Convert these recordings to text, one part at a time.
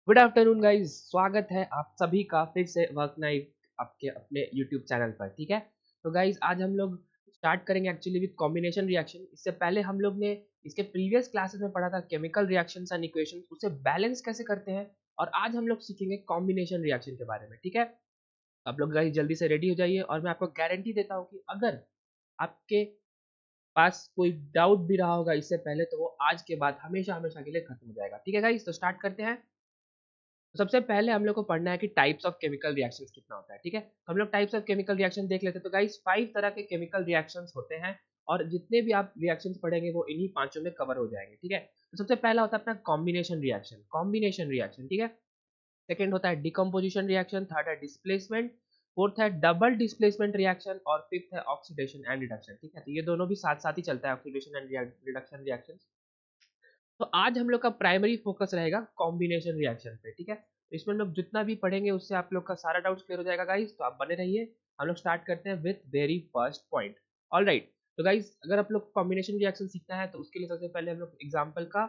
Good afternoon guys, स्वागत है आप सभी का फिर से वर्क नाइट आपके अपने यूट्यूब चैनल पर। ठीक है, तो गाइस आज हम लोग स्टार्ट करेंगे एक्चुअली विद कॉम्बिनेशन रिएक्शन। इससे पहले हम लोग ने इसके प्रीवियस क्लासेस में पढ़ा था केमिकल रिएक्शंस एंड इक्वेशंस, उसे बैलेंस कैसे करते हैं। और आज हम लोग सीखेंगे कॉम्बिनेशन रिएक्शन के बारे में। ठीक है, आप लोग गाइस जल्दी से रेडी हो जाइए और मैं आपको गारंटी देता हूँ कि अगर आपके पास कोई डाउट भी रहा होगा इससे पहले, तो वो आज के बाद हमेशा हमेशा के लिए खत्म हो जाएगा। ठीक है गाइस, तो स्टार्ट करते हैं। तो सबसे पहले हम लोग को पढ़ना है कि टाइप्स ऑफ केमिकल रिएक्शंस कितना होता है। ठीक है, तो हम लोग टाइप्स ऑफ केमिकल रिएक्शन देख लेते हैं। तो गाइस 5 तरह के केमिकल रिएक्शंस होते हैं और जितने भी आप रिएक्शंस पढ़ेंगे वो इन्हीं पांचों में कवर हो जाएंगे। ठीक है, तो सबसे पहला होता है अपना कॉम्बिनेशन रिएक्शन। कॉम्बिनेशन रिएक्शन, ठीक है। सेकंड होता है डिकम्पोजिशन रिएक्शन, थर्ड है डिस्प्लेसमेंट, फोर्थ है डबल डिस्प्लेसमेंट रिएक्शन और फिफ्थ है ऑक्सीडेशन एंड रिडक्शन। ठीक है, तो ये दोनों भी साथ साथ ही चलता है, ऑक्सीडेशन एंड रिडक्शन रिएक्शन। तो आज हम लोग का प्राइमरी फोकस रहेगा कॉम्बिनेशन रिएक्शन पे। ठीक है, तो इसमें हम लोग जितना भी पढ़ेंगे उससे आप लोग का सारा डाउट्स क्लियर हो जाएगा गाइस, तो आप बने रहिए। हम लोग स्टार्ट करते हैं with very first point. All right, तो गाइस अगर आप लोग कॉम्बिनेशन रिएक्शन सीखना है तो उसके लिए सबसे पहले हम लोग एग्जाम्पल का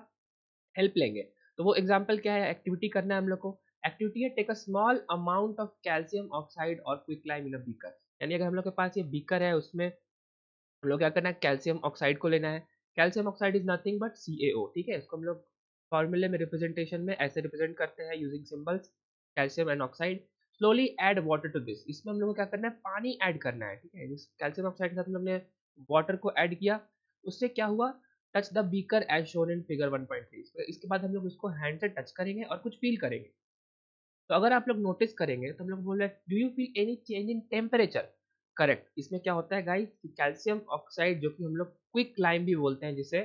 हेल्प लेंगे। तो वो एग्जाम्पल क्या है, एक्टिविटी करना है हम लोग को। एक्टिविटी है take a small amount of calcium oxide और क्विकलाइम इन अ बीकर। यानी अगर हम लोग के पास ये बीकर है, उसमें हम लोग क्या करना है, कैल्शियम ऑक्साइड को लेना है। Calcium oxide is nothing but CaO। ठीक है, इसको हम लोग फॉर्मूले में रिप्रेजेंटेशन में ऐसे रिप्रेजेंट करते हैं using symbols calcium and oxide. Slowly add water to this, इसमें हम लोग को क्या करना है, पानी ऐड करना है। ठीक है, जिस कैल्शियम ऑक्साइड के साथ हम लोग ने वाटर को ऐड किया, उससे क्या हुआ, touch the beaker as shown in figure 1.3। इसके बाद हम लोग उसको हैंड से टच करेंगे और कुछ फील करेंगे। तो अगर आप लोग नोटिस करेंगे तो हम लोग बोल रहे हैं do you feel any change in temperature. Correct, इसमें क्या होता है गाइस कि कैल्शियम ऑक्साइड जो कि हम लोग क्विक लाइम भी बोलते हैं जिसे,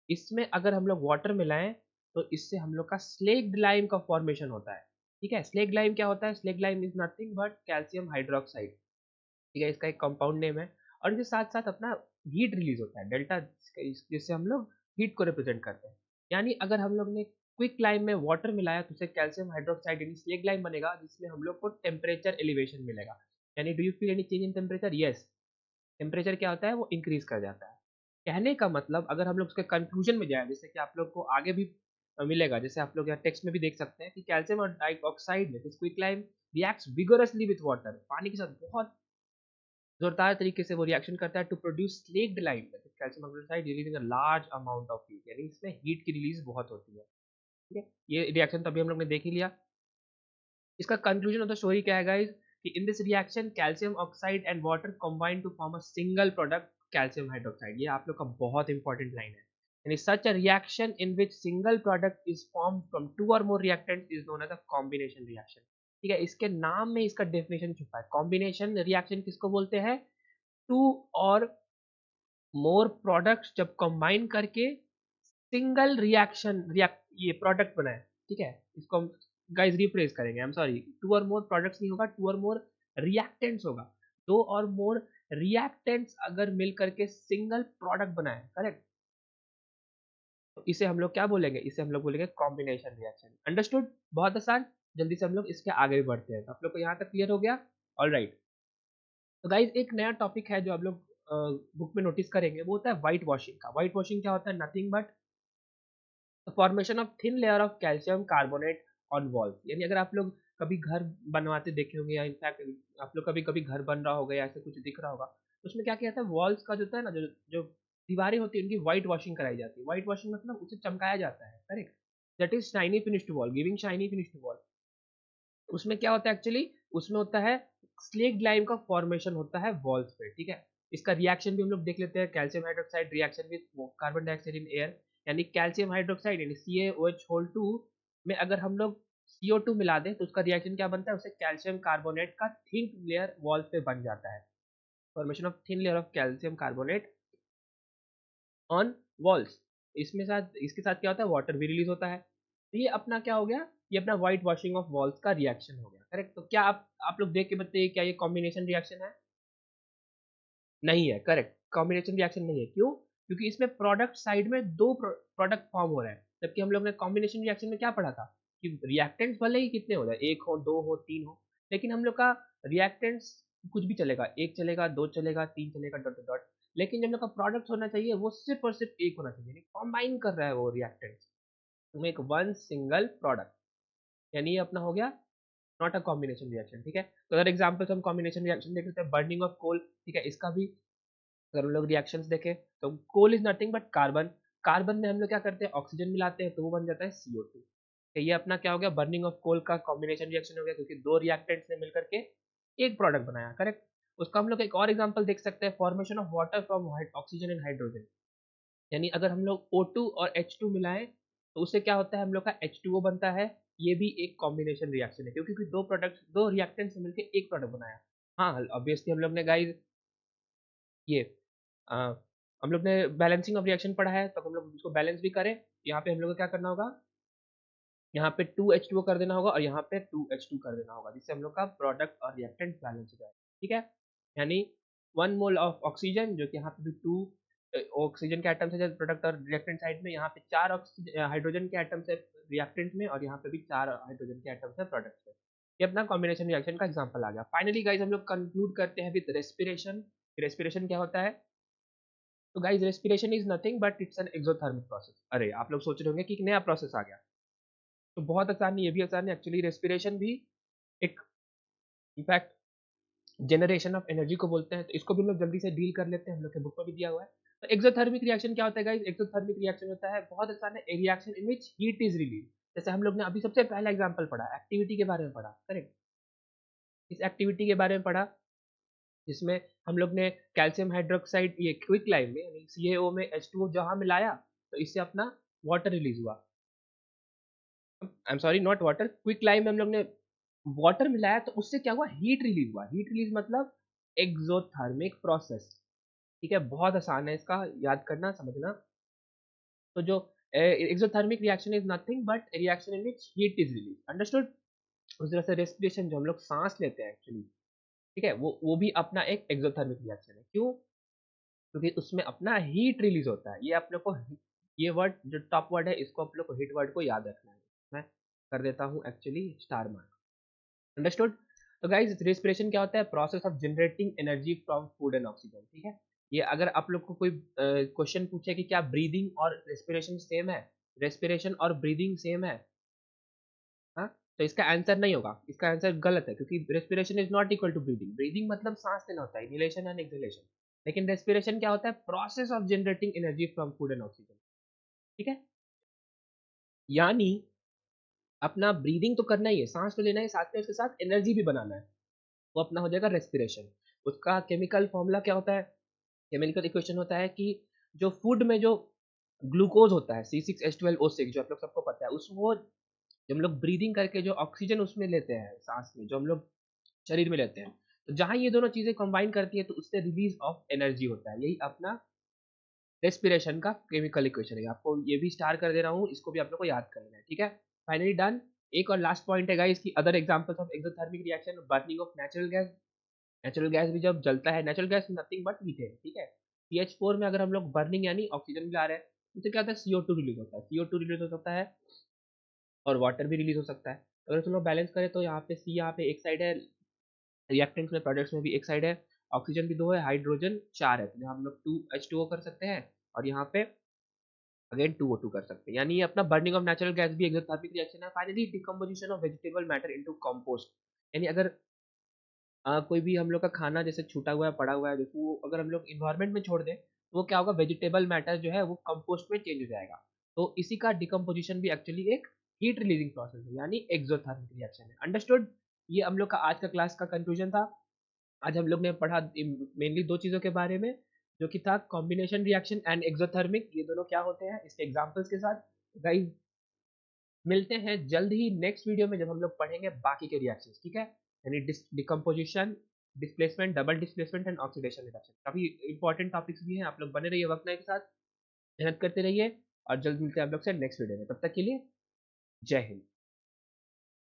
इसमें अगर हम लोग वाटर मिलाएं तो इससे हम लोग का स्लेक्ड लाइम का फॉर्मेशन होता है। ठीक है, स्लेक्ड लाइम क्या होता है, slaked lime is nothing but calcium hydroxide. ठीक है, इसका एक कंपाउंड नेम है। और इसके साथ साथ अपना हीट रिलीज होता है डेल्टा, जिससे हम लोग हीट को रिप्रेजेंट करते हैं। यानी अगर हम लोग ने क्विक लाइम में वाटर मिलाया तो उसे कैल्शियम हाइड्रोक्साइड यानी स्लेग लाइम बनेगा, जिसमें हम लोग को टेम्परेचर एलिवेशन मिलेगा। यानी do you feel any change in temperature, yes, temperature क्या होता है, वो इंक्रीज कर जाता है। कहने का मतलब अगर हम लोग उसके कंक्लूजन में जाए, जैसे कि आप लोग को आगे भी मिलेगा, जैसे आप लोग यहाँ टेक्स्ट में भी देख सकते हैं कि कैल्शियम और डाइऑक्साइड में quick lime reacts vigorously with water, पानी के साथ बहुत जोरदार तरीके से वो रिएक्शन करता है to produce slaked lime calcium hydroxide releasing a large amount of heat. यानी इसमें हीट की रिलीज बहुत होती है। ठीक है, ये रिएक्शन तो अभी हम लोग ने देख ही लिया। इसका कंक्लूजन ऑफ द स्टोरी क्या है गाइस, कि in this reaction calcium oxide and water combine to form a single product calcium hydroxide. ये आप लोग का बहुत इंपॉर्टेंट लाइन है। यानी such a reaction in which single product is form from two और more reactants is known as a combination reaction. ठीक है, इसके नाम में इसका डेफिनेशन छुपा है। कॉम्बिनेशन रिएक्शन किसको बोलते हैं, टू और मोर प्रोडक्ट्स जब कंबाइन करके सिंगल रिएक्शन रिएक्ट ये प्रोडक्ट बनाए। ठीक है, इसको हम गाइस रिप्लेस करेंगे, आई एम सॉरी, टू और मोर प्रोडक्ट्स नहीं होगा, टू और मोर रिएक्टेंट्स होगा। दो और मोर रिएक्टेंट्स अगर मिल करके सिंगल प्रोडक्ट बनाए, करेक्ट, तो इसे हम लोग क्या बोलेंगे, इसे हम लोग बोलेंगे कॉम्बिनेशन रिएक्शन। अंडरस्टूड, बहुत आसान। जल्दी से हम लोग इसके आगे भी बढ़ते हैं। तो आप लोग को यहाँ तक क्लियर हो गया। ऑल राइट, तो गाइज एक नया टॉपिक है जो आप लोग बुक में नोटिस करेंगे, वो होता है व्हाइट वॉशिंग का। व्हाइट वॉशिंग क्या होता है, nothing but formation of thin layer of calcium carbonate on walls. यानी अगर आप लोग कभी घर बनवाते देखे होंगे या इनफैक्ट आप लोग कभी कभी घर बन रहा होगा या ऐसे कुछ दिख रहा होगा, तो उसमें क्या किया जाता है, वॉल्स का जो होता है ना, जो जो दीवारें होती है उनकी व्हाइट वॉशिंग कराई जाती है। व्हाइट वॉशिंग मतलब उसे चमकाया जाता है, correct, that is shiny finish to wall, giving shiny finish to wall. उसमें क्या होता है एक्चुअली, उसमें होता है स्लेक्ड लाइम का फॉर्मेशन होता है वॉल्स पे। ठीक है, इसका रिएक्शन भी हम लोग देख लेते हैं, calcium hydroxide reaction with carbon dioxide in air. यानी कैल्शियम हाइड्रोक्साइड यानी CaOH2 में अगर हम लोग CO2 मिला दें तो उसका रिएक्शन क्या बनता है, उसे कैल्शियम कार्बोनेट का थिन लेयर वॉल्स पे बन जाता है। Formation of thin layer of calcium carbonate on walls. इसमें साथ इसके साथ क्या होता है, वाटर भी रिलीज होता है। तो ये अपना क्या हो गया, ये अपना व्हाइट वॉशिंग ऑफ वॉल्स का रिएक्शन हो गया, करेक्ट। तो क्या आप लोग देख के बताइए, क्या ये कॉम्बिनेशन रिएक्शन है, नहीं है, करेक्ट, कॉम्बिनेशन रिएक्शन नहीं है। क्यों, क्योंकि इसमें प्रोडक्ट साइड में दो प्रोडक्ट फॉर्म हो रहे हैं, जबकि हम लोग ने कॉम्बिनेशन रिएक्शन में क्या पढ़ा था कि रिएक्टेंट्स भले ही कितने हो जाए, एक हो, दो हो, तीन हो, लेकिन हम लोग का रिएक्टेंट्स कुछ भी चलेगा, एक चलेगा, दो चलेगा, तीन चलेगा, डॉट डॉट डॉट। लेकिन जब लोग का प्रोडक्ट होना चाहिए वो सिर्फ और सिर्फ एक होना चाहिए, कंबाइन कर रहा है वो reactants to make one single product. यानी ये अपना हो गया नॉट अ कॉम्बिनेशन रिएक्शन, ठीक है। तो अगर एग्जांपल्स हम कॉम्बिनेशन रिएक्शन देख लेते हैं, बर्निंग ऑफ कोल, ठीक है, इसका भी अगर हम लोग रिएक्शंस देखें तो coal is nothing but carbon. Carbon में हम लोग क्या करते हैं, ऑक्सीजन मिलाते हैं तो वो बन जाता है CO2। तो ये अपना क्या हो गया, बर्निंग ऑफ कोल का कॉम्बिनेशन रिएक्शन हो गया, क्योंकि दो रिएक्टेंट्स ने मिलकर के एक प्रोडक्ट बनाया, करेक्ट। उसका हम लोग एक और एग्जांपल देख सकते हैं, formation of water from oxygen and hydrogen. यानी अगर हम लोग O2 और H2 मिलाएं तो उससे क्या होता है, हम लोग का H2O बनता है। ये भी एक कॉम्बिनेशन रिएक्शन है, क्योंकि दो प्रोडक्ट, दो रिएक्टेंट से मिलकर एक प्रोडक्ट बनाया। हाँ, ऑब्वियसली हम लोग ने गाइस ये अ, हम लोग ने बैलेंसिंग ऑफ रिएक्शन पढ़ा है, तो हम लोग उसको बैलेंस भी करें। यहाँ पे हम लोग को क्या करना होगा, यहाँ पे 2H2O कर देना होगा और यहाँ पे 2H2 कर देना होगा, जिससे हम लोग का प्रोडक्ट और रिएक्टेंट बैलेंस हो जाए, ठीक है। यानी 1 मोल ऑफ ऑक्सीजन, जो कि यहाँ पे भी 2 ऑक्सीजन के एटम्स है प्रोडक्ट और रिएक्टेंट साइड में, यहाँ पे 4 हाइड्रोजन के एटम्स है रिएक्टेंट में, और यहाँ पे भी 4 हाइड्रोजन के एटम्स है प्रोडक्ट में। ये अपना कॉम्बिनेशन रिएक्शन का एग्जाम्पल आ गया। फाइनली गाइज हम लोग कंक्लूड करते हैं विद रेस्पिरेशन। रेस्पिरेशन क्या होता है, तो guys respiration is nothing but it's an exothermic process. अरे आप लोग सोच रहे होंगे कि एक नया प्रोसेस आ गया, तो बहुत आसान नहीं, ये भी आसान है एक्चुअली। रेस्पिरेशन भी एक इनफैक्ट जनरेशन ऑफ एनर्जी को बोलते हैं, तो इसको भी हम लोग जल्दी से डील कर लेते हैं, हम लोग के बुक में भी दिया हुआ है। तो एक्सोथर्मिक रिएक्शन क्या होता है गाइस, एक्सोथर्मिक रिएक्शन होता है, बहुत आसान है, ए reaction in which heat is release. जैसे हम लोग ने अभी सबसे पहला एग्जांपल पढ़ा, एक्टिविटी के बारे में पढ़ा, करेक्ट। इस एक्टिविटी के बारे में पढ़ा जिसमें हम लोग ने कैल्शियम हाइड्रोक्साइड ये क्विक लाइम में यानी CaO में H2O जहां मिलाया, तो इससे अपना वाटर रिलीज हुआ। I am sorry, not water, quick lime में हम लोग ने वाटर मिलाया, तो उससे क्या हुआ, हीट रिलीज हुआ। हीट रिलीज मतलब एक्सोथर्मिक प्रोसेस, ठीक है। बहुत आसान है इसका याद करना, समझना। तो जो exothermic reaction is nothing but reaction in which heat is release, understood. उस तरह से रेस्पिरेशन जो हम लोग सांस लेते हैं एक्चुअली, ठीक है, वो भी अपना एक एक्सोथर्मिक रिएक्शन है। क्यों, क्योंकि उसमें अपना हीट रिलीज होता है। ये आप लोग को, ये वर्ड जो टॉप वर्ड है, इसको आप लोग को हिट वर्ड को याद रखना है। मैं कर देता हूँ एक्चुअली स्टार मार्क, अंडरस्टूड। तो गाइस रेस्पिरेशन क्या होता है, process of generating energy from food and oxygen, ठीक है। ये अगर आप लोग को कोई क्वेश्चन पूछे कि क्या ब्रीदिंग और रेस्पिरेशन सेम है, रेस्पिरेशन और ब्रीदिंग सेम है, हाँ, तो इसका आंसर नहीं होगा, इसका आंसर गलत है, क्योंकि respiration is not equal to breathing. Breathing मतलब सांस लेना होता है, इनहेलेशन एंड एक्सहेलेशन। लेकिन रेस्पिरेशन क्या होता है, process of generating energy from food and oxygen, ठीक है। यानी अपना ब्रीदिंग तो करना ही है, सांस तो लेना है, साथ में उसके साथ एनर्जी भी बनाना है, वो अपना हो जाएगा रेस्पिरेशन। उसका केमिकल फॉर्मूला क्या होता है, केमिकल इक्वेशन होता है कि जो फूड में जो ग्लूकोज होता है C6H12O6, जो आप लोग सबको पता है, उस वो जब हम लोग ब्रीदिंग करके जो ऑक्सीजन उसमें लेते हैं, सांस में जो हम लोग शरीर में लेते हैं, तो जहाँ ये दोनों चीजें कंबाइन करती है तो उससे रिलीज ऑफ एनर्जी होता है। यही अपना रेस्पिरेशन का केमिकल इक्वेशन है। आपको ये भी स्टार कर दे रहा हूँ, इसको भी आप लोग को याद कर लेना है, ठीक है। Finally done. एक और लास्ट पॉइंट है गाइस, की other examples of exothermic reaction, burning of natural gas. Natural gas भी जब जलता है, natural gas nothing but methane, ठीक है। CH4 में अगर हम लोग बर्निंग यानी ऑक्सीजन मिला रहे हैं, तो क्या होता है, CO2 रिलीज होता है। CO2 रिलीज हो सकता है और वाटर भी रिलीज हो सकता है। अगर हम लोग बैलेंस करें तो यहाँ पे C, यहाँ पे एक साइड है, रिएक्टेंट्स में प्रोडक्ट्स में भी एक साइड है, ऑक्सीजन भी 2 है, हाइड्रोजन 4 है, तो यहाँ हम लोग 2H2O कर सकते हैं, और यहाँ पे अगेन 2O2 कर सकते हैं। यानी ये अपना बर्निंग ऑफ नेचुरल गैस भी एक्सोथर्मिक रिएक्शन है। Finally decomposition of vegetable matter into compost. यानी अगर कोई भी हम लोग का खाना जैसे छूटा हुआ है, पड़ा हुआ है, देखो वो अगर हम लोग इन्वायरमेंट में छोड़ दें, तो वो क्या होगा, वेजिटेबल मैटर जो है वो कंपोस्ट में चेंज हो जाएगा। तो इसी का डिकम्पोजिशन भी एक्चुअली एक हीट रिलीजिंग प्रोसेस है, यानी एक्सोथर्मिक रिएक्शन है, अंडरस्टूड। ये हम लोग का आज का क्लास का कंक्लूजन था। आज हम लोग ने पढ़ा मेनली दो चीज़ों के बारे में, जो कि था कॉम्बिनेशन रिएक्शन एंड एक्सोथर्मिक, ये दोनों क्या होते हैं इसके एग्जांपल्स के साथ। गाइस मिलते हैं जल्द ही नेक्स्ट वीडियो में, जब हम लोग पढ़ेंगे बाकी के रिएक्शंस, ठीक है। यानी decomposition, displacement, double displacement and oxidation reduction, काफी इंपॉर्टेंट टॉपिक्स भी हैं। आप लोग बने रहिए वक्त के साथ, मेहनत करते रहिए, और जल्द मिलते हैं आप लोग से नेक्स्ट वीडियो में। तब तक के लिए जय हिंद।